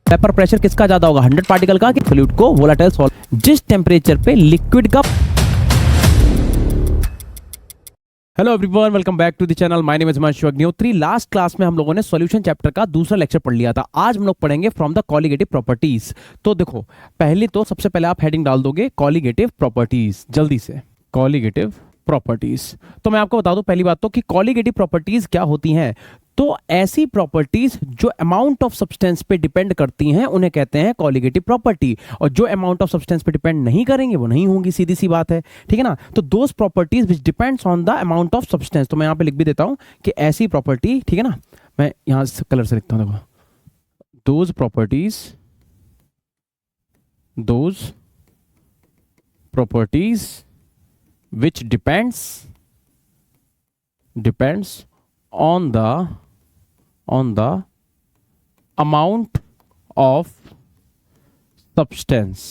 Vapour pressure किसका ज्यादा होगा, 100 पार्टिकल का कि सॉल्यूट को वोलेटाइल सॉल्ट। जिस टेम्परेचर पे लिक्विड का। Hello everyone, welcome back to the channel. My name is Himanshu Agnihotri. Last class में हम लोगों ने सॉल्यूशन चैप्टर का दूसरा लेक्चर पढ़ लिया था। आज हम लोग पढ़ेंगे फ्रॉम द कॉलिगेटिव प्रॉपर्टीज। तो देखो, पहले तो सबसे पहले आप हेडिंग डाल दोगे कॉलिगेटिव प्रॉपर्टीज, जल्दी से कॉलिगेटिव प्रॉपर्टीज। तो मैं आपको बता दूं पहली बात तो कि कॉलिगेटिव प्रॉपर्टीज क्या होती हैं। तो ऐसी प्रॉपर्टीज जो अमाउंट ऑफ सब्सटेंस पे डिपेंड करती हैं उन्हें कहते हैं कॉलिगेटिव प्रॉपर्टी, और जो अमाउंट ऑफ सब्सटेंस पे डिपेंड नहीं करेंगे वो नहीं होंगी, सीधी सी बात है, ठीक है ना। तो those properties which depends on the amount of substance. तो मैं यहां पे लिख भी देता हूं कि ऐसी प्रॉपर्टी, ठीक है ना, मैं यहां कलर से लिखता हूं, देखो, those properties which depends on the amount of substance।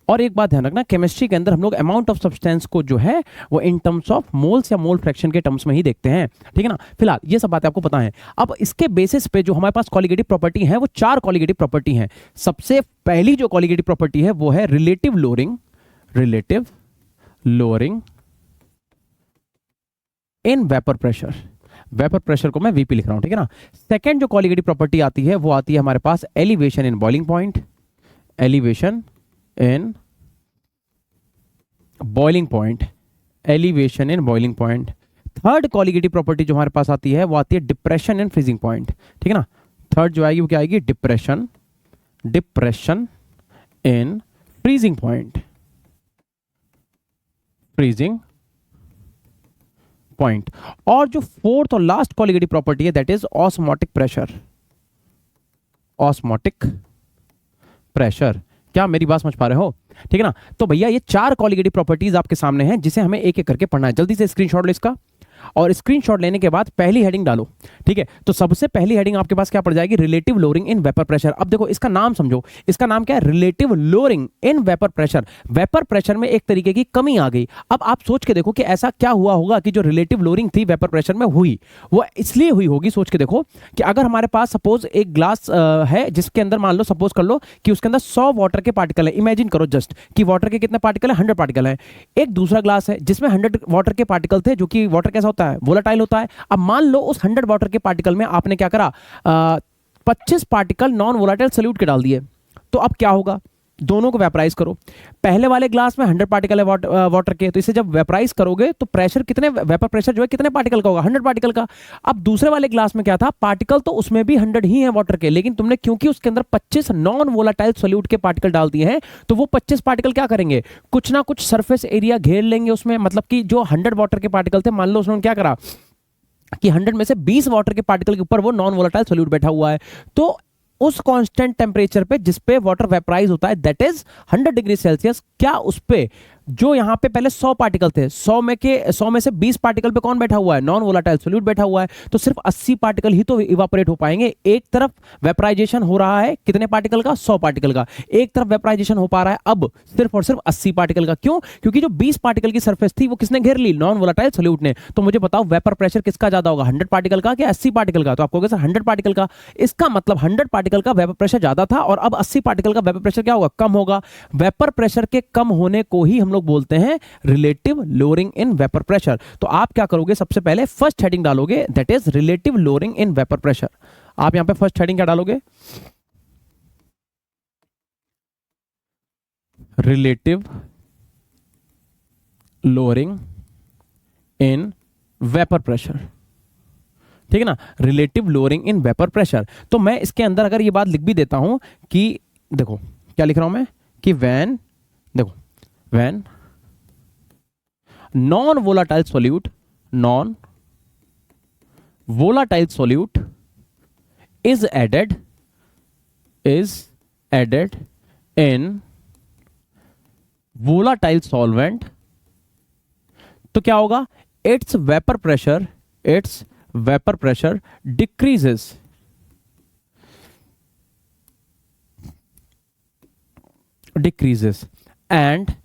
और एक बात ध्यान रखना, केमिस्ट्री के अंदर हम लोग अमाउंट ऑफ सब्सटेंस को जो है वो इन टर्म्स ऑफ मोल्स या मोल फ्रैक्शन के टर्म्स में ही देखते हैं, ठीक है ना। फिलहाल ये सब बातें आपको पता है। अब इसके बेसिस पे जो हमारे पास कॉलिगेटिव प्रॉपर्टी है वो 4 कॉलिगेटिव प्रॉपर्टी हैं। सबसे पहली जो कॉलिगेटिव प्रॉपर्टी है वो है relative lowering in vapour pressure. Vapour pressure को मैं वीपी लिख रहा हूं, ठीक है ना। सेकंड जो कॉलिगेटिव प्रॉपर्टी आती है वो आती है हमारे पास elevation in boiling point, elevation in boiling point. Third colligative property जो हमारे पास आती है वो आती है डिप्रेशन इन फ्रीजिंग पॉइंट, ठीक है ना। थर्ड जो आएगी वो क्या आएगी, डिप्रेशन इन फ्रीजिंग पॉइंट, और जो फोर्थ और लास्ट कॉलिगेटिव प्रॉपर्टी है दैट इज ऑस्मोटिक प्रेशर। क्या मेरी बात समझ पा रहे हो, ठीक है ना। तो भैया ये 4 कॉलिगेटिव प्रॉपर्टीज आपके सामने हैं जिसे हमें एक एक करके पढ़ना है। जल्दी से स्क्रीनशॉट लो इसका, और स्क्रीनशॉट लेने के बाद पहली हेडिंग डालो, ठीक है। तो सबसे पहली हेडिंग आपके पास क्या पड़ जाएगी, relative lowering in vapour pressure. अब देखो इसका नाम समझो, इसका नाम क्या है, relative lowering in vapour pressure. Vapour pressure में एक तरीके की कमी आ गई। अब आप सोच के देखो कि ऐसा क्या हुआ होगा कि जो रिलेटिव लोअरिंग थी वेपर प्रेशर में हुई, वो इसलिए हुई होगी। सोच के देखो कि अगर हमारे पास सपोज एक ग्लास है जिसके अंदर मान लो, सपोज कर लो कि उसके अंदर 100 वाटर के पार्टिकल है। इमेजिन करो जस्ट कि वाटर के कितने पार्टिकल है, 100 पार्टिकल है। एक दूसरा ग्लास है जिसमें 100 वाटर के पार्टिकल थे, जो कि वाटर कैसा होता है, वोलेटाइल होता है। अब मान लो उस 100 वाटर के पार्टिकल में आपने क्या करा, 25 पार्टिकल नॉन वोलेटाइल सॉल्यूट के डाल दिए। तो अब क्या होगा, दोनों को वेपराइज करो। पहले वाले ग्लास में 100 पार्टिकल है वाटर के, तो इसे जब वेपराइज करोगे तो प्रेशर कितने, वेपर प्रेशर जो है कितने पार्टिकल का होगा, 100 पार्टिकल का। अब दूसरे वाले ग्लास में क्या था, पार्टिकल तो उसमें भी 100 ही है वाटर के, लेकिन तुमने क्योंकि उसके अंदर 25 नॉन वोलेटाइल सॉल्यूट के पार्टिकल डाल दिए हैं, तो वो 25 पार्टिकल क्या करेंगे, कुछ ना कुछ सरफेस एरिया घेर लेंगे उसमें। मतलब कि जो 100 वाटर के पार्टिकल थे, मान लो उसने क्या करा कि 100 में से 20 वाटर के पार्टिकल के ऊपर वो नॉन वोलेटाइल सॉल्यूट बैठा हुआ है। तो उस कांस्टेंट टेम्परेचर पे जिस पे वाटर वेपराइज होता है दैट इज 100 डिग्री सेल्सियस, क्या उस पे जो यहां पे पहले 100 पार्टिकल थे, 100 में से 20 पार्टिकल पे कौन बैठा हुआ है, नॉन वोलेटाइल सॉल्यूट बैठा हुआ है। तो सिर्फ 80 पार्टिकल ही तो इवापोरेट हो पाएंगे। एक तरफ वेपराइजेशन हो रहा है कितने पार्टिकल का, 100 पार्टिकल का, एक तरफ वेपराइजेशन हो पा रहा है अब सिर्फ और सिर्फ 80 पार्टिकल का। क्यों, क्योंकि जो 20 पार्टिकल की सरफेस थी वो किसने घेर ली, नॉन वोलेटाइल सॉल्यूट ने। तो मुझे बताओ वेपर प्रेशर किसका ज्यादा होगा, 100 पार्टिकल का क्या 80 पार्टिकल का। तो आपको सर 100 पार्टिकल का, इसका मतलब 100 पार्टिकल का वेपर प्रेशर ज्यादा था और अब 80 पार्टिकल का वेपर प्रेशर क्या होगा, कम होगा। वेपर प्रेशर के कम होने को ही हम लोग बोलते हैं relative lowering in vapour pressure. तो आप क्या करोगे, सबसे पहले फर्स्ट हेडिंग डालोगे that is relative lowering in vapour pressure. आप यहां पे फर्स्ट हेडिंग क्या डालोगे, relative lowering in vapour pressure, ठीक है ना, relative lowering in vapour pressure. तो मैं इसके अंदर अगर ये बात लिख भी देता हूं कि देखो क्या लिख रहा हूं मैं, कि व्हेन, देखो when non volatile solute is added in volatile solvent, तो क्या होगा, its vapor pressure decreases and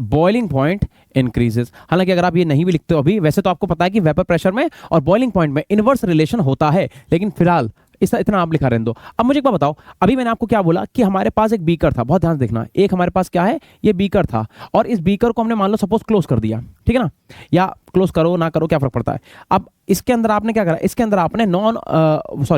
boiling point increases. हालांकि अगर आप ये नहीं भी लिखते हो अभी, वैसे तो आपको पता है कि वेपर प्रेशर में और बॉइलिंग पॉइंट में इनवर्स रिलेशन होता है, लेकिन फिलहाल इतना आप लिखा रहने दो। अब मुझे एक बात बताओ, अभी मैंने आपको क्या बोला कि हमारे पास एक बीकर था, बहुत ध्यान से देखना, एक हमारे पास क्या है, ये बीकर था, और इस बीकर को हमने मान लो सपोज क्लोज कर दिया, ठीक है ना, या क्लोज करो ना करो क्या फर्क पड़ता है। अब इसके अंदर आपने क्या करा, इसके अंदर आपने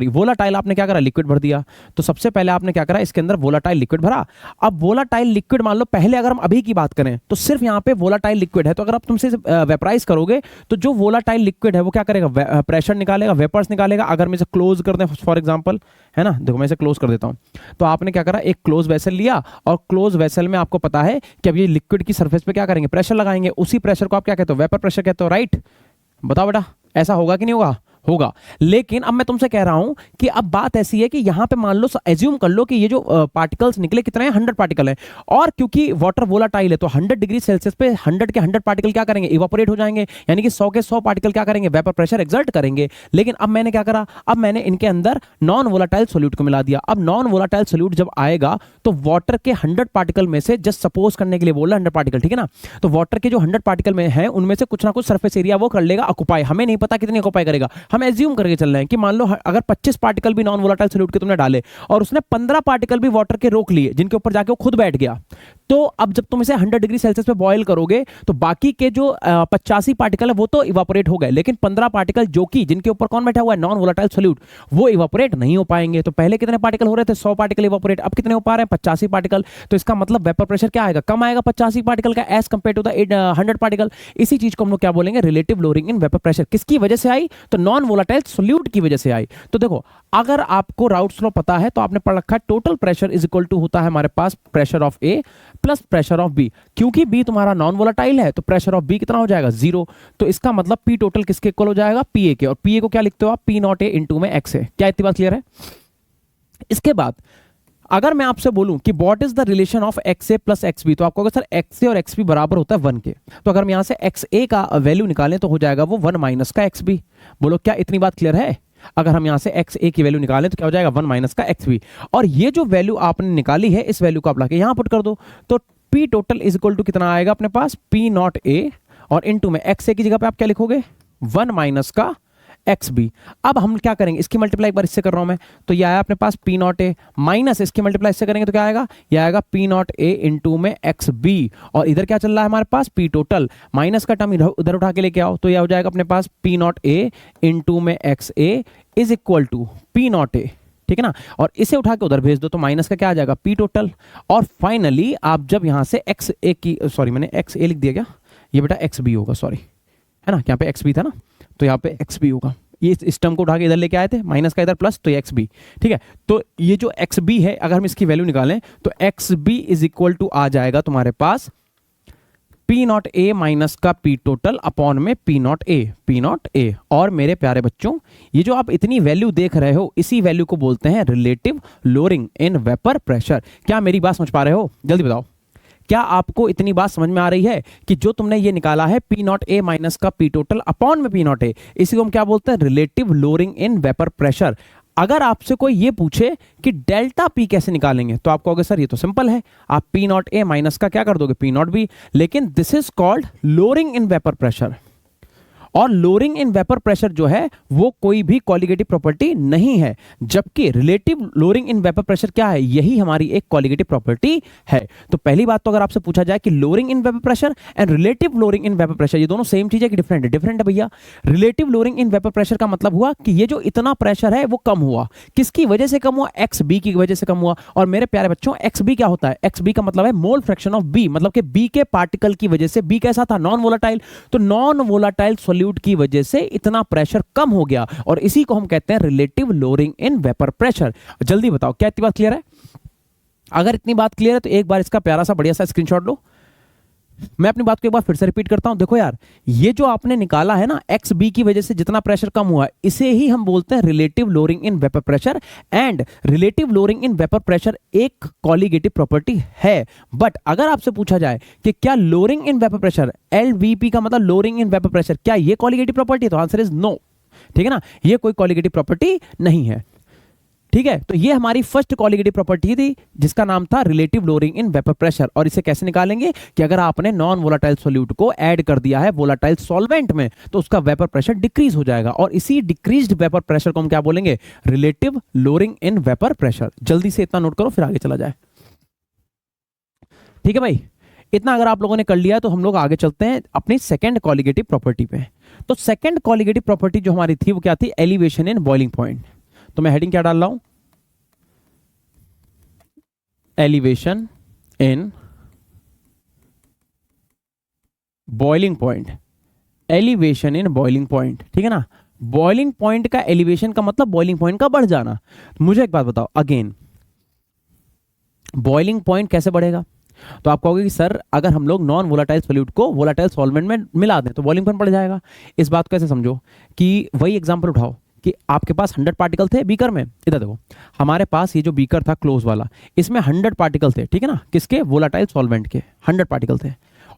वोलाटाइल आपने क्या करा, लिक्विड भर दिया। तो सबसे पहले आपने क्या करा, इसके अंदर वोलाटाइल लिक्विड भरा। अब वोलाटाइल लिक्विड मान लो, पहले अगर हम अभी की बात करें तो सिर्फ यहाँ पे वोलाटाइल लिक्विड है, तो अगर आप तुमसे वेपराइज करोगे तो जो वोलाटाइल लिक्विड है वो क्या करेगा, प्रेशर निकालेगा, वेपर्स निकालेगा। अगर मैं इसे क्लोज कर दें फॉर एग्जाम्पल, है ना, देखो मैं इसे क्लोज कर देता हूं, तो आपने क्या करा, एक क्लोज वेसल लिया, और क्लोज वेसल में आपको पता है कि अब ये लिक्विड की सरफेस पे क्या करेंगे, प्रेशर लगाएंगे। उसी प्रेशर को आप क्या कहते हो, वेपर प्रेशर कहते हो, राइट। बताओ बेटा, ऐसा होगा कि नहीं होगा, होगा। लेकिन अब मैं तुमसे कह रहा हूं कि अब बात ऐसी है कि यहां पे मान लो, एज्यूम कर लो कि ये जो पार्टिकल्स निकले कितने हैं, 100 पार्टिकल है, और क्योंकि वाटर वोलाटाइल है तो 100 डिग्री सेल्सियस पे 100 के 100 पार्टिकल क्या करेंगे, इवापोरेट हो जाएंगे, यानी कि 100 के 100 पार्टिकल क्या करेंगे, वेपर प्रेशर एक्सर्ट करेंगे। लेकिन अब मैंने क्या करा, अब मैंने इनके अंदर नॉन वोलाटाइल सोल्यूट को मिला दिया। अब नॉन वोलाटाइल सोल्यूट जब आएगा तो वाटर के 100 पार्टिकल में से, जस्ट सपोज करने के लिए बोला 100 पार्टिकल, ठीक है ना, तो वाटर के जो 100 पार्टिकल में है उनमें से कुछ ना कुछ सरफेस एरिया वो कर लेगा ऑक्युपाई, हमें नहीं पता कितनी ऑक्युपाई करेगा, हम एज्यूम करके चल रहे हैं कि मान लो अगर 25 पार्टिकल भी नॉन वोलेटाइल सॉल्यूट के तुमने डाले और उसने 15 पार्टिकल भी वाटर के रोक लिए, जिनके ऊपर जाके वो खुद बैठ गया, तो अब जब तुम इसे 100 डिग्री सेल्सियस पे बॉयल करोगे तो बाकी के जो 85 पार्टिकल है वो तो इवापोरेट हो गए, लेकिन 15 पार्टिकल जो कि जिनके ऊपर कौन बैठा हुआ है, नॉन वोलेटाइल सॉल्यूट, वो इवापोरेट नहीं हो पाएंगे। तो पहले कितने पार्टिकल हो रहे थे, 100 पार्टिकल इवापोरेट, अब कितने हो पा रहे हैं, 85 पार्टिकल। तो इसका मतलब वेपर प्रेशर क्या आएगा, कम आएगा 85 पार्टिकल का as compare to the 100 particle. इसी चीज को हम लोग क्या बोलेंगे, relative lowering in vapour pressure. किसकी वजह से आई, तो नॉन वोलेटाइल सॉल्यूट की वजह से आई। तो देखो, अगर आपको राउट्स लॉ पता है तो आपने पढ़ रखा है total pressure is equal to होता है हमारे पास pressure of A plus pressure of B. क्योंकि बी तुम्हारा नॉन वोलेटाइल है तो प्रेशर ऑफ बी कितना हो जाएगा, 0। तो इसका मतलब पी टोटल किसके इक्वल हो जाएगा, पी ए के। और पी ए को क्या लिखते हो आप, पी नॉट ए इंटू में एक्स है। क्या इतनी बात क्लियर है। इसके बाद अगर मैं आपसे बोलूं कि what is the relation of x a plus x b, तो आपको सर एक्स ए और एक्स बी बराबर होता है 1 के। तो अगर हम यहां से एक्स ए का वैल्यू निकालें तो हो जाएगा वो 1 माइनस का एक्स बी। बोलो क्या इतनी बात क्लियर है। अगर हम यहां से एक्स ए की वैल्यू निकालें तो क्या हो जाएगा, 1 माइनस का एक्स बी। और ये जो वैल्यू आपने निकाली है इस वैल्यू को आप लाके यहां पुट कर दो, तो p total is equal to कितना आएगा अपने पास, पी नॉट ए, और इनटू में एक्स ए की जगह पे आप क्या लिखोगे, 1 माइनस का एक्स बी। अब हम क्या करेंगे, इसकी मल्टीप्लाई एक बार इससे कर रहा हूं मैं, तो ये आया अपने पास पी नॉट ए माइनस इसकी मल्टीप्लाई इससे करेंगे तो क्या आएगा, ये आएगा पी नॉट ए इंटू में एक्स बी। और इधर क्या चल रहा है हमारे पास, पी टोटल, माइनस का टर्म उधर उठा के लेके आओ, तो यह हो जाएगा अपने पास पी नॉट ए इंटू में x a is equal to p not a, ठीक है ना। और इसे उठा के उधर भेज दो तो माइनस का क्या आ जाएगा, पी टोटल। और फाइनली आप जब यहां से एक्स ए की, सॉरी मैंने एक्स ए लिख दिया क्या, ये बेटा एक्स बी होगा, सॉरी, है ना, यहाँ पे एक्स बी था ना, तो यहाँ पे एक्स बी होगा। ये इस टर्म को उठा के इधर लेके आए थे, माइनस का इधर प्लस, तो ये एक्स बी, ठीक है। तो ये जो एक्स बी है अगर हम इसकी वैल्यू निकालें तो X B is equal to आ जाएगा तुम्हारे पास पी नॉट ए माइनस का पी टोटल अपॉन में पी नॉट ए। और मेरे प्यारे बच्चों, ये जो आप इतनी वैल्यू देख रहे हो इसी वैल्यू को बोलते हैं relative lowering in vapour pressure. क्या मेरी बात समझ पा रहे हो, जल्दी बताओ। क्या आपको इतनी बात समझ में आ रही है कि जो तुमने ये निकाला है पी नॉट ए माइनस का पी टोटल अपॉन में पी नॉट ए, इसी को हम क्या बोलते हैं, relative lowering in vapour pressure. अगर आपसे कोई ये पूछे कि डेल्टा पी कैसे निकालेंगे तो आप कहोगे सर ये तो सिंपल है, आप पी नॉट ए माइनस का क्या कर दोगे, पी नॉट बी। लेकिन this is called lowering in vapour pressure, और लोअरिंग इन वेपर प्रेशर जो है वो कोई भी कॉलिगेटिव प्रॉपर्टी नहीं है, जबकि relative lowering in vapour pressure क्या है, यही हमारी एक कॉलिगेटिव प्रॉपर्टी है। तो पहली बात तो अगर आपसे पूछा जाए कि lowering in vapour pressure and relative lowering in vapour pressure ये दोनों सेम चीज है कि डिफरेंट है, डिफरेंट है भैया। Relative lowering in vapour pressure का मतलब हुआ कि ये जो इतना प्रेशर है वो कम हुआ, किसकी वजह से कम हुआ, एक्स बी की वजह से कम हुआ। और मेरे प्यारे बच्चों एक्स बी क्या होता है, एक्स बी का मतलब है मोल फ्रैक्शन ऑफ बी, मतलब कि बी के पार्टिकल की वजह से, बी कैसा था, नॉन वोलेटाइल, तो नॉन वोलेटाइल सॉल्यूट की वजह से इतना प्रेशर कम हो गया, और इसी को हम कहते हैं relative lowering in vapour pressure. जल्दी बताओ क्या इतनी बात क्लियर है। अगर इतनी बात क्लियर है तो एक बार इसका प्यारा सा बढ़िया सा स्क्रीनशॉट लो। मैं अपनी बात को एक बार फिर से रिपीट करता हूं। देखो यार, ये जो आपने निकाला है ना एक्स बी की वजह से जितना प्रेशर कम हुआ, इसे ही हम बोलते हैं relative lowering in vapour pressure. And relative lowering in vapour pressure एक कॉलिगेटिव प्रॉपर्टी है। बट अगर आपसे पूछा जाए कि क्या लोअरिंग इन वेपर प्रेशर, एलवीपी का मतलब लोअरिंग इन वेपर प्रेशर, क्या ये कॉलिगेटिव प्रॉपर्टी, तो आंसर इज नो, ठीक है ना, ये कोई कॉलिगेटिव प्रॉपर्टी नहीं है। ठीक है, तो ये हमारी फर्स्ट कॉलिगेटिव प्रॉपर्टी थी जिसका नाम था relative lowering in vapour pressure. और इसे कैसे निकालेंगे कि अगर आपने नॉन वोलाटाइल सॉल्यूट को ऐड कर दिया है वोलाटाइल सॉल्वेंट में तो उसका वेपर प्रेशर डिक्रीज हो जाएगा, और इसी डिक्रीज्ड वेपर प्रेशर को हम क्या बोलेंगे, relative lowering in vapour pressure. जल्दी से इतना नोट करो फिर आगे चला जाए। ठीक है भाई, इतना अगर आप लोगों ने कर लिया तो हम लोग आगे चलते हैं अपनी सेकंड कॉलिगेटिव प्रॉपर्टी पे। तो सेकंड कॉलिगेटिव प्रॉपर्टी जो हमारी थी वो क्या थी, एलिवेशन इन बॉइलिंग पॉइंट। तो मैं हेडिंग क्या डाल रहा हूं, elevation in boiling point, elevation in boiling point. ठीक है ना, बॉइलिंग पॉइंट का एलिवेशन का मतलब बॉइलिंग पॉइंट का बढ़ जाना। मुझे एक बात बताओ अगेन, बॉइलिंग पॉइंट कैसे बढ़ेगा? तो आप कहोगे कि सर अगर हम लोग नॉन वोलाटाइल सॉल्यूट को वोलाटाइल सॉल्वेंट में मिला दें तो बॉइलिंग पॉइंट बढ़ जाएगा। इस बात को कैसे समझो कि वही एग्जांपल उठाओ कि आपके पास 100 पार्टिकल थे बीकर में। इधर देखो, हमारे पास ये जो बीकर था क्लोज वाला, इसमें 100 पार्टिकल थे, ठीक है ना, किसके, वोलाटाइल सॉल्वेंट के 100 पार्टिकल थे।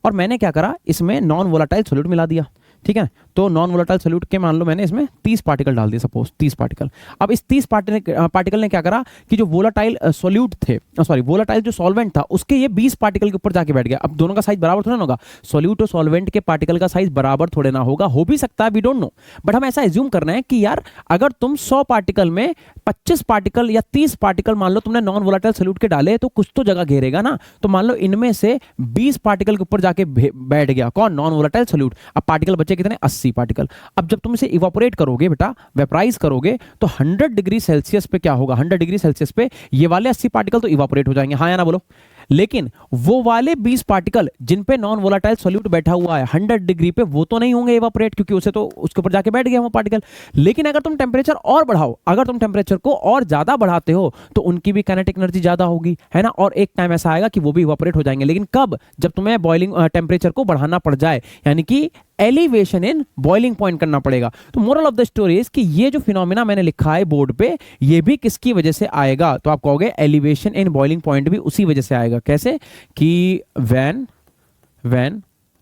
और मैंने क्या करा, इसमें नॉन वोलाटाइल सॉल्यूट मिला दिया। ठीक है, तो नॉन वोलाटाइल सॉल्यूट के मान लो मैंने इसमें 30 पार्टिकल डाल दिए, सपोज 30 पार्टिकल। अब इस 30 पार्टिकल ने क्या करा कि जो वोलाटाइल सॉल्यूट थे, सॉरी वोलाटाइल जो सॉल्वेंट था उसके ये 20 पार्टिकल के ऊपर जाके बैठ गया। अब दोनों का साइज बराबर थोड़ा ना होगा, सॉल्यूट और सॉल्वेंट के पार्टिकल का साइज बराबर थोड़े ना होगा, हो भी सकता है, वी डोंट नो, बट हम ऐसा एज्यूम करना है कि यार अगर तुम 100 पार्टिकल में 25 पार्टिकल या 30 पार्टिकल मान लो तुमने नॉन वोलाटाइल सॉल्यूट के डाले तो कुछ तो जगह घेरेगा ना। तो मान लो इनमें से 20 पार्टिकल के ऊपर जाके बैठ गया कौन, नॉन वोलाटाइल सॉल्यूट। अब पार्टिकल बचे कितने, 80 पार्टिकल। अब जब तुम इसे इवापोरेट करोगे बेटा, वेपराइज करोगे, तो 100 डिग्री सेल्सियस पे क्या होगा, 100 डिग्री सेल्सियस पे ये वाले 80 पार्टिकल तो इवापोरेट हो जाएंगे, हाँ या ना बोलो। लेकिन वो वाले 20 पार्टिकल जिन पे नॉन वोलाटाइल सॉल्यूट बैठा हुआ है 100 डिग्री पे, वो तो नहीं होंगे इवापोरेट, क्योंकि उसे तो उसके ऊपर जाके बैठ गया वो पार्टिकल। लेकिन अगर तुम टेम्परेचर और बढ़ाओ, अगर तुम टेम्परेचर को और ज्यादा बढ़ाते हो तो उनकी भी काइनेटिक एनर्जी ज्यादा होगी, है ना, और एक टाइम ऐसा आएगा कि वो भी इवापोरेट हो जाएंगे। लेकिन कब, जब तुम्हें बॉइलिंग टेम्परेचर को बढ़ाना पड़ जाए, यानी कि एलिवेशन इन बॉइलिंग पॉइंट करना पड़ेगा। तो moral of the story is कि ये जो फिनोमिना मैंने लिखा है बोर्ड पे, ये भी किसकी वजह से आएगा, तो आप कहोगे एलिवेशन इन बॉइलिंग पॉइंट भी उसी वजह से आएगा। कैसे कि when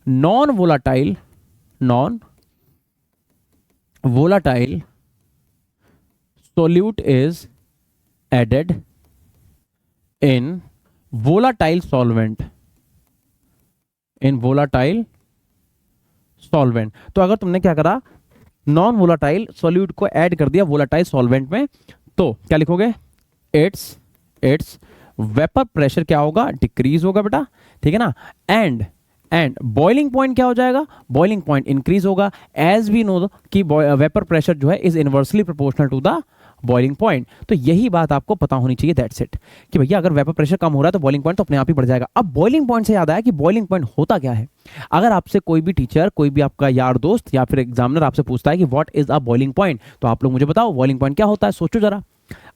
non volatile solute is added in volatile solvent, तो अगर तुमने क्या करा, नॉन वोलाटाइल सॉल्यूट को ऐड कर दिया वोलाटाइल सॉल्वेंट में, तो क्या लिखोगे, इट्स वेपर प्रेशर क्या होगा, डिक्रीज होगा बेटा, ठीक है ना, एंड बॉइलिंग पॉइंट क्या हो जाएगा, बॉइलिंग पॉइंट इंक्रीज होगा। एज वी नो कि वेपर प्रेशर जो है is inversely proportional to the boiling point. तो यही बात आपको पता होनी चाहिए, दैट्स इट, कि भैया अगर वेपर प्रेशर कम हो रहा है तो बॉइलिंग पॉइंट तो अपने आप ही बढ़ जाएगा। अब बॉइलिंग पॉइंट से याद आया कि बॉइलिंग पॉइंट होता क्या है। अगर आपसे कोई भी टीचर, कोई भी आपका यार दोस्त या फिर एग्जामिनर आपसे पूछता है कि what is a boiling point, तो आप लोग मुझे बताओ बॉइलिंग पॉइंट क्या होता है, सोचो जरा।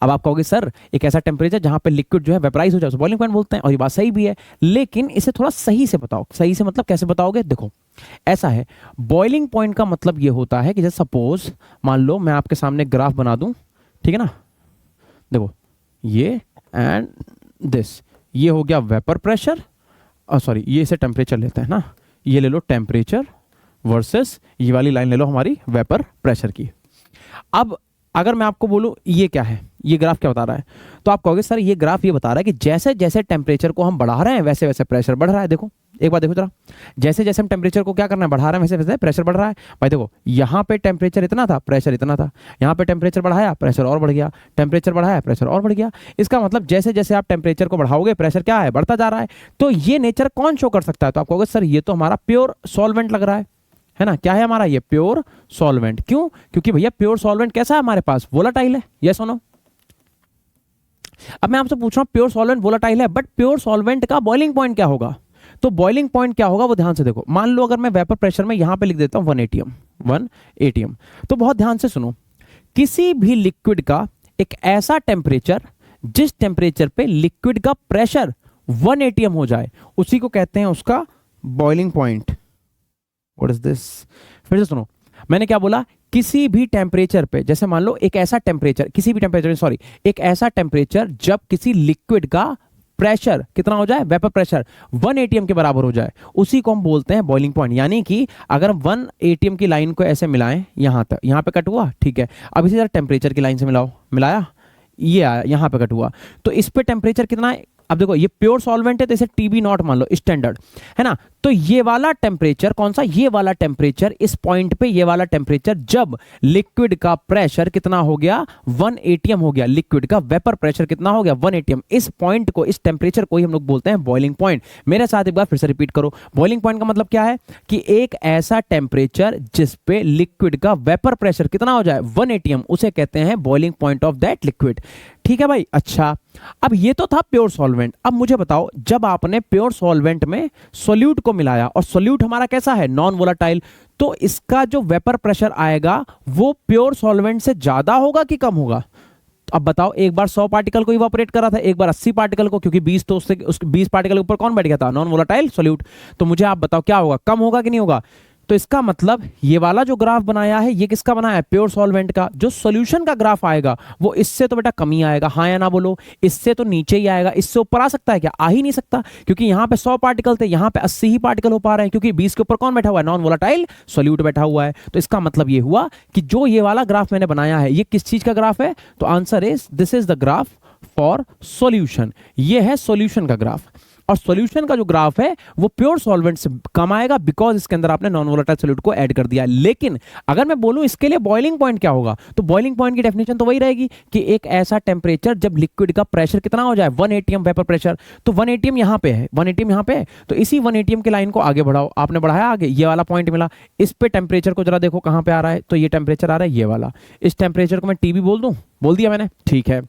अब आप कहोगे सर एक ऐसा टेम्परेचर जहां पे लिक्विड जो है वेपराइज हो जाए, बॉइलिंग पॉइंट बोलते हैं, और ये बात सही भी है, लेकिन इसे थोड़ा सही से बताओ। सही से मतलब कैसे बताओगे, देखो ऐसा है, बॉइलिंग पॉइंट का मतलब ये होता है कि जैसे सपोज मान लो मैं आपके सामने ग्राफ बना दूं, ठीक है ना, देखो ये एंड दिस, ये हो गया वेपर प्रेशर, सॉरी ये इसे टेम्परेचर लेते हैं ना, ये ले लो टेम्परेचर वर्सेस ये वाली लाइन ले लो हमारी वेपर प्रेशर की। अब अगर मैं आपको बोलूं ये क्या है, ये ग्राफ क्या बता रहा है, तो आप कहोगे सर ये ग्राफ ये बता रहा है कि जैसे जैसे टेम्परेचर को हम बढ़ा रहे हैं वैसे वैसे प्रेशर बढ़ रहा है। देखो एक बार देखो जरा, जैसे जैसे हम टेम्परेचर को क्या करना है, बढ़ा रहे हैं, वैसे वैसे प्रेशर बढ़ रहा है। भाई देखो यहाँ पे टेम्परेचर इतना था, प्रेशर इतना था, यहाँ पे टेम्परेचर बढ़ाया, प्रेशर और बढ़ गया, टेम्परेचर बढ़ाया, प्रेशर और बढ़ गया। इसका मतलब जैसे जैसे आप टेम्परेचर को बढ़ाओगे प्रेशर क्या है, बढ़ता जा रहा है। तो ये नेचर कौन शो कर सकता है, तो आप कहोगे सर ये तो हमारा प्योर सॉल्वेंट लग रहा है ना, क्या है हमारा ये प्योर सॉल्वेंट। क्यों, क्योंकि भैया प्योर सॉल्वेंट कैसा है हमारे पास, वोलाटाइल है, यस और नो। अब मैं आपसे पूछ रहा हूं प्योर सॉल्वेंट वोलाटाइल है, बट प्योर सॉल्वेंट का बॉइलिंग पॉइंट क्या होगा, तो बॉइलिंग पॉइंट क्या होगा वो ध्यान से देखो। मान लो अगर मैं वेपर प्रेशर में यहां पे लिख देता हूं 1 atm, तो बहुत ध्यान से सुनो, किसी भी लिक्विड का एक ऐसा टेम्परेचर जिस टेम्परेचर पे लिक्विड का प्रेशर 1 atm हो जाए, उसी को कहते हैं उसका boiling point. What is this, फिर से सुनो, मैंने क्या बोला, किसी भी टेम्परेचर पे, जैसे मान लो एक ऐसा टेम्परेचर, किसी भी टेम्परेचर, सॉरी एक ऐसा टेम्परेचर जब किसी लिक्विड का प्रेशर कितना हो जाए, वेपर प्रेशर 1 atm के बराबर हो जाए, उसी को हम बोलते हैं बॉइलिंग पॉइंट। यानी कि अगर हम 1 atm की लाइन को ऐसे मिलाएं, यहां तक, यहां पे कट हुआ, ठीक है, अब इसे जरा टेम्परेचर की लाइन से मिलाओ, मिलाया, ये आया, यहाँ पे कट हुआ, तो इस पे टेम्परेचर कितना है? अब देखो ये प्योर सॉल्वेंट है तो इसे टीबी नॉट मान लो स्टैंडर्ड, है ना। तो ये वाला टेम्परेचर कौन सा? ये वाला टेम्परेचर, इस पॉइंट पे ये वाला टेम्परेचर जब लिक्विड का प्रेशर कितना हो गया? 1 atm हो गया। लिक्विड का वेपर प्रेशर कितना हो गया? 1 atm। इस पॉइंट को, इस टेम्परेचर को ही हम लोग बोलते हैं बॉइलिंग पॉइंट। मेरे साथ एक बार फिर से रिपीट करो, बॉइलिंग पॉइंट का मतलब क्या है? कि एक ऐसा टेम्परेचर जिस पे लिक्विड का वेपर प्रेशर कितना हो जाए? 1 atm, उसे कहते हैं boiling point of that liquid. ठीक है भाई। अच्छा, अब ये तो था प्योर सॉल्वेंट। अब मुझे बताओ, जब आपने प्योर सॉल्वेंट में सोल्यूट को मिलाया, और सोल्यूट हमारा कैसा है? नॉन वोलाटाइल, तो इसका जो वेपर प्रेशर आएगा वो प्योर सॉल्वेंट से ज्यादा होगा कि कम होगा? अब बताओ, एक बार 100 पार्टिकल को इवापोरेट करा था, एक बार 80 पार्टिकल को, क्योंकि 20 तो उससे 20 पार्टिकल के ऊपर कौन बैठ गया था? Non volatile solute. तो मुझे आप बताओ क्या होगा? कम होगा कि नहीं होगा? तो इसका मतलब ये वाला जो ग्राफ बनाया है ये किसका बनाया है? प्योर सॉल्वेंट का। जो सॉल्यूशन का ग्राफ आएगा वो इससे तो बेटा कम ही आएगा, हाँ या ना बोलो? इससे तो नीचे ही आएगा। इससे ऊपर आ सकता है क्या? आ ही नहीं सकता, क्योंकि यहां पे 100 पार्टिकल थे, यहां पे 80 ही पार्टिकल हो पा रहे हैं, क्योंकि 20 के ऊपर कौन बैठा हुआ है? नॉन वोलाटाइल सोल्यूट बैठा हुआ है। तो इसका मतलब ये हुआ कि जो ये वाला ग्राफ मैंने बनाया है ये किस चीज का ग्राफ है? तो answer is, this is the graph for solution. ये है सॉल्यूशन का ग्राफ। और सॉल्यूशन का जो ग्राफ है वो प्योर सॉल्वेंट से कम आएगा, बिकॉज इसके अंदर आपने नॉन वोलेटाइल सॉल्यूट को ऐड कर दिया। लेकिन अगर मैं बोलूं इसके लिए बॉइलिंग पॉइंट क्या होगा, तो बॉइलिंग पॉइंट की डेफिनेशन तो वही रहेगी कि एक ऐसा टेम्परेचर जब लिक्विड का प्रेशर कितना हो जाए? 1 atm वेपर प्रेशर। तो 1 atm यहां पे है, 1 atm यहां पे है, तो इसी 1 atm की लाइन को आगे बढ़ाओ। आपने बढ़ाया आगे, ये वाला पॉइंट मिला, इस पे टेम्परेचर को जरा देखो कहां पे आ रहा है, तो ये टेम्परेचर आ रहा है ये वाला। इस टेम्परेचर को मैं टीबी बोल दूं? बोल दिया मैंने, ठीक है।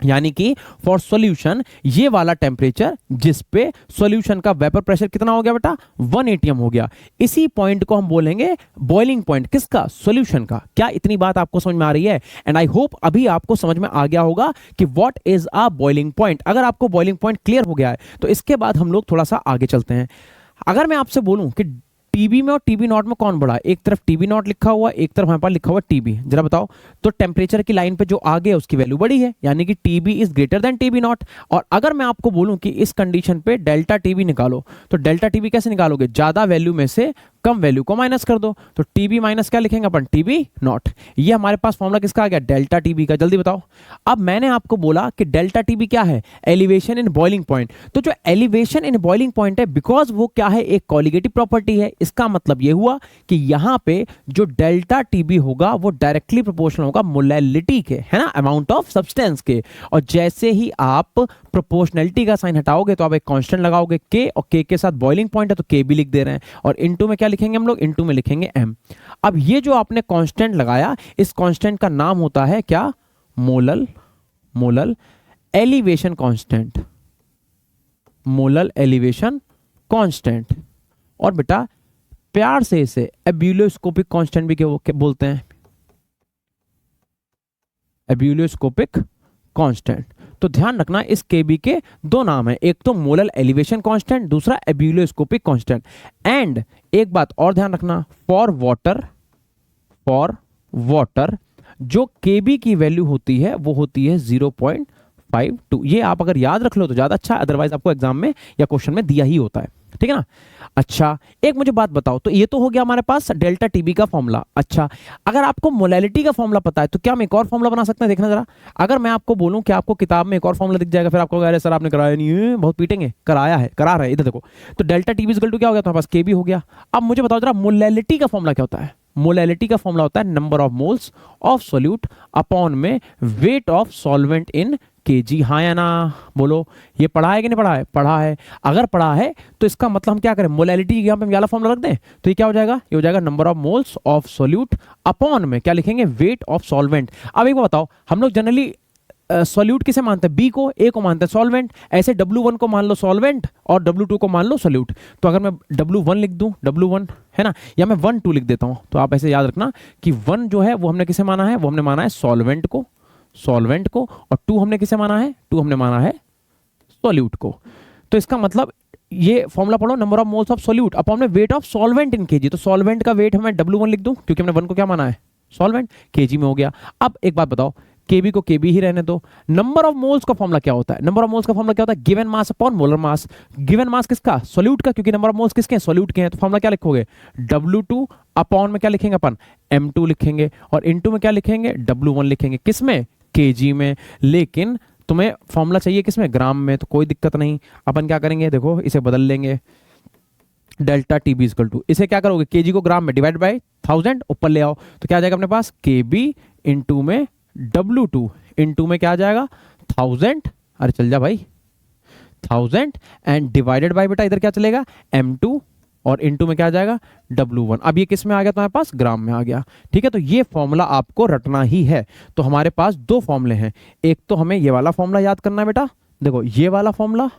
यानी कि फॉर सॉल्यूशन ये वाला टेम्परेचर जिस पे सॉल्यूशन का वेपर प्रेशर कितना हो गया बेटा? 1 atm हो गया। इसी पॉइंट को हम बोलेंगे बॉइलिंग पॉइंट। किसका? सॉल्यूशन का। क्या इतनी बात आपको समझ में आ रही है? एंड आई होप अभी आपको समझ में आ गया होगा कि what is a boiling point. अगर आपको बॉइलिंग पॉइंट क्लियर हो गया है तो इसके बाद हम लोग थोड़ा सा आगे चलते हैं। अगर मैं आपसे बोलूं कि टीबी में और टीबी नॉट में कौन बड़ा है? एक तरफ टीबी नॉट लिखा हुआ, एक तरफ हमारे पास लिखा हुआ टीबी, जरा बताओ। तो टेम्परेचर की लाइन पे जो आगे है उसकी वैल्यू बड़ी है, यानी कि TB is greater than TB naught. और अगर मैं आपको बोलूं कि इस कंडीशन पे डेल्टा टीबी निकालो, तो डेल्टा टीबी कैसे निकालोगे? ज्यादा वैल्यू में से कम वैल्यू को माइनस कर दो, तो टीबी माइनस क्या लिखेंगे अपन? TB naught. ये हमारे पास फॉर्मूला किसका आ गया? डेल्टा टीबी का। जल्दी बताओ। अब मैंने आपको बोला कि डेल्टा टीबी क्या है? Elevation in boiling point. तो जो एलिवेशन इन बॉइलिंग पॉइंट है, बिकॉज वो क्या है? एक कॉलिगेटिव प्रॉपर्टी है। इसका मतलब ये हुआ कि यहां पे जो डेल्टा टीबी होगा वो डायरेक्टली प्रोपोर्शनल होगा मोलैलिटी के, है ना, अमाउंट ऑफ सब्सटेंस के। और जैसे ही आप प्रोपोर्शनलिटी का साइन हटाओगे तो आप एक कांस्टेंट लगाओगे के, और के के साथ बॉइलिंग पॉइंट है तो के भी लिख दे रहे हैं, और इनटू में क्या लिखेंगे हम लोग? इनटू में लिखेंगे एम। अब ये जो आपने कांस्टेंट लगाया, इस कांस्टेंट का नाम होता है क्या? Molal elevation constant. Molal elevation constant. और बेटा प्यार से इसे एब्यूलोस्कोपिक कांस्टेंट भी बोलते हैं, एब्यूलोस्कोपिक कांस्टेंट। तो ध्यान रखना, इस केबी के दो नाम है, एक तो मोलल एलिवेशन कांस्टेंट, दूसरा एब्यूलोस्कोपिक कांस्टेंट। एंड एक बात और ध्यान रखना, फॉर वाटर जो केबी की वैल्यू होती है वो होती है 0.52। ये आप अगर याद रख लो तो ज्यादा अच्छा, अदरवाइज आपको एग्जाम में या क्वेश्चन में दिया ही होता है, ठीक है ना। अच्छा, एक मुझे बात बताओ, तो ये तो हो गया हमारे पास डेल्टा टीबी का फॉर्मूला। अच्छा, अगर आपको मोलैलिटी का फॉर्मूला पता है तो क्या हम एक और फॉर्मूला बना सकते हैं? देखना जरा। अगर मैं आपको बोलूं कि आपको किताब में एक और फॉर्मूला दिख जाएगा, फिर आपको अरे सर आपने कराया नहीं है, बहुत पीटेंगे। कराया है, करा रहे, इधर देखो। तो डेल्टा टीबी इक्वल टू क्या हो गया? तुम्हारे पास केबी हो गया। अब मुझे बताओ जरा, मोलैलिटी का फॉर्मूला क्या होता है? मोलैलिटी का फॉर्मूला होता है number of moles of solute upon में weight of solvent in KG. हाँ या ना बोलो। ये पढ़ा है कि नहीं पढ़ा है? पढ़ा है। अगर पढ़ा है तो इसका मतलब हम क्या करें? मोलैलिटी यहाँ पे हम वाला फॉर्मूला रख दें, तो ये क्या हो जाएगा? ये हो जाएगा number of moles of solute upon में क्या लिखेंगे? Wait of solvent. अब एक बात बताओ, हम लोग जनरली सॉल्यूट किसे मानते हैं? बी को। ए को मानते हैं सॉल्वेंट। ऐसे W1 को मान लो सॉल्वेंट और W2 को मान लो सॉल्यूट। तो अगर मैं W1 लिख दूं, W1 है ना, या मैं 1 2 लिख देता हूं, तो आप ऐसे याद रखना कि 1 जो है वो हमने किसे माना है? वो हमने माना है सॉल्वेंट को, और 2 हमने किसे माना है? 2 हमने माना है सॉल्यूट को। तो इसका मतलब ये फॉर्मूला पढ़ो, number of moles of solute upon में weight of solvent in KG. तो सॉल्वेंट का वेट मैं W1 लिख दूं, क्योंकि हमने 1 को क्या माना है? सॉल्वेंट। केजी में हो गया। अब एक बात बताओ, केबी को केबी ही रहने दो। नंबर ऑफ मोल्स का फॉर्मूला क्या होता है? नंबर ऑफ मोल्स का फॉर्मूला क्या होता है? Given mass upon molar mass. Given mass किसका? सॉल्यूट का, क्योंकि नंबर ऑफ मोल्स किसके हैं? सॉल्यूट के हैं। तो फॉर्मूला क्या लिखोगे? W2 अपॉन में क्या लिखेंगे अपन? M2 लिखेंगे, और इनटू में क्या लिखेंगे? W1 लिखेंगे। किसमें? केजी में, लेकिन तुम्हें फॉर्मूला चाहिए किसमें, ग्राम में, तो कोई दिक्कत नहीं। अपन क्या करेंगे, देखो इसे बदल लेंगे, delta t b equal to, इसे क्या करोगे, केजी को ग्राम में डिवाइड बाय 1000 ऊपर ले आओ, तो क्या आ जाएगा अपने पास, के बी इंटू में W2 इंटू में क्या आ जाएगा 1000, अरे चल जा भाई 1000 एंड डिवाइडेड बाय, बेटा इधर क्या चलेगा M2 और इंटू में क्या आ जाएगा W1। अब ये किस में आ गया तुम्हारे पास, ग्राम में आ गया। ठीक है, तो ये फॉर्मूला आपको रटना ही है। तो हमारे पास दो फॉर्मूले हैं, एक तो हमें ये वाला फॉर्मूला याद करना है बेटा, देखो ये वाला फॉर्मूला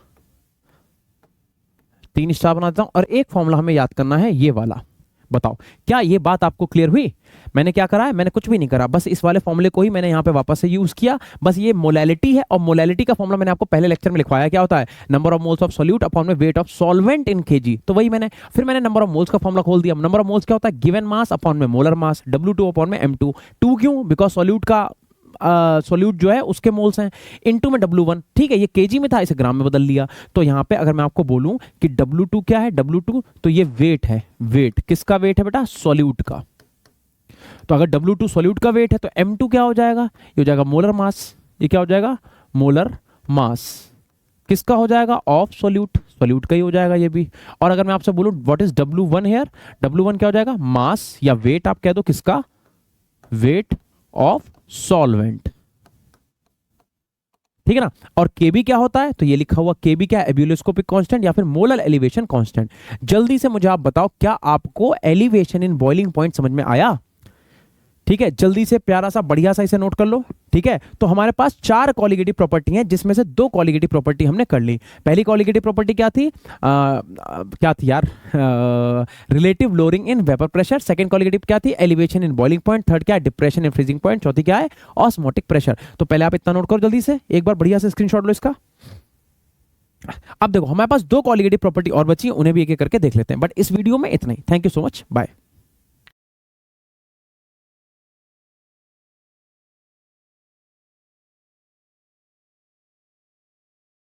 3 स्टार बना देता हूं, और एक फॉर्मूला हमें याद करना है ये वाला। बताओ क्या ये बात आपको क्लियर हुई। मैंने क्या करा है, मैंने कुछ भी नहीं करा, बस इस वाले फॉर्मूले को ही मैंने यहां पे वापस से यूज किया। बस ये मोलैलिटी है, और मोलैलिटी का फॉर्मूला मैंने आपको पहले लेक्चर में लिखवाया, क्या होता है, number of moles of solute upon में weight of solvent in KG. तो वही मैंने फिर मैंने नंबर ऑफ मोल्स का फॉर्मूला खोल दिया। नंबर ऑफ मोल्स क्या होता है, गिवन मास अपॉन में मोलर मास, W2 अपॉन में M2। 2 क्यों, बिकॉज सॉल्यूट का सॉल्यूट जो है उसके मोल्स हैं, इनटू में W1। ठीक है, ये केजी में था, इसे ग्राम में बदल लिया। तो यहां पे अगर मैं आपको बोलूं कि W2 क्या है, W2 तो ये वेट है, वेट किसका वेट है बेटा, सॉल्यूट का। तो अगर W2 सॉल्यूट का वेट है तो M2 क्या हो जाएगा, ये हो जाएगा मोलर मास। ये क्या हो जाएगा, मोलर मास किसका हो जाएगा, ऑफ सॉल्यूट, सॉल्यूट का ही हो जाएगा ये भी। और अगर मैं आपसे बोलूं what is W1 here, W1 क्या हो जाएगा, मास या वेट आप कह दो किसका, वेट ऑफ सॉल्वेंट। ठीक है ना। और केबी क्या होता है, तो ये लिखा हुआ केबी क्या है, एब्यूलोस्कोपिक कांस्टेंट या फिर मोलर एलिवेशन कांस्टेंट। जल्दी से मुझे आप बताओ, क्या आपको एलिवेशन इन बॉइलिंग पॉइंट समझ में आया। ठीक है, जल्दी से प्यारा सा बढ़िया सा इसे नोट कर लो। ठीक है, तो हमारे पास 4 कॉलिगेटिव प्रॉपर्टी हैं, जिसमें से 2 कॉलिगेटिव प्रॉपर्टी हमने कर ली। पहली कॉलिगेटिव प्रॉपर्टी क्या थी, क्या थी यार, relative lowering in vapour pressure. Second colligative क्या थी, elevation in boiling point. Third क्या है, डिप्रेशन इन फ्रीजिंग पॉइंट। चौथी क्या है, ऑस्मोटिक प्रेशर। तो पहले आप इतना नोट करो जल्दी से, एक बार बढ़िया से स्क्रीनशॉट लो इसका। अब देखो हमारे पास 2 कॉलिगेटिव प्रॉपर्टी और बची, उन्हें भी एक एक करके देख लेते हैं, बट इस वीडियो में इतना ही। Thank you so much, bye.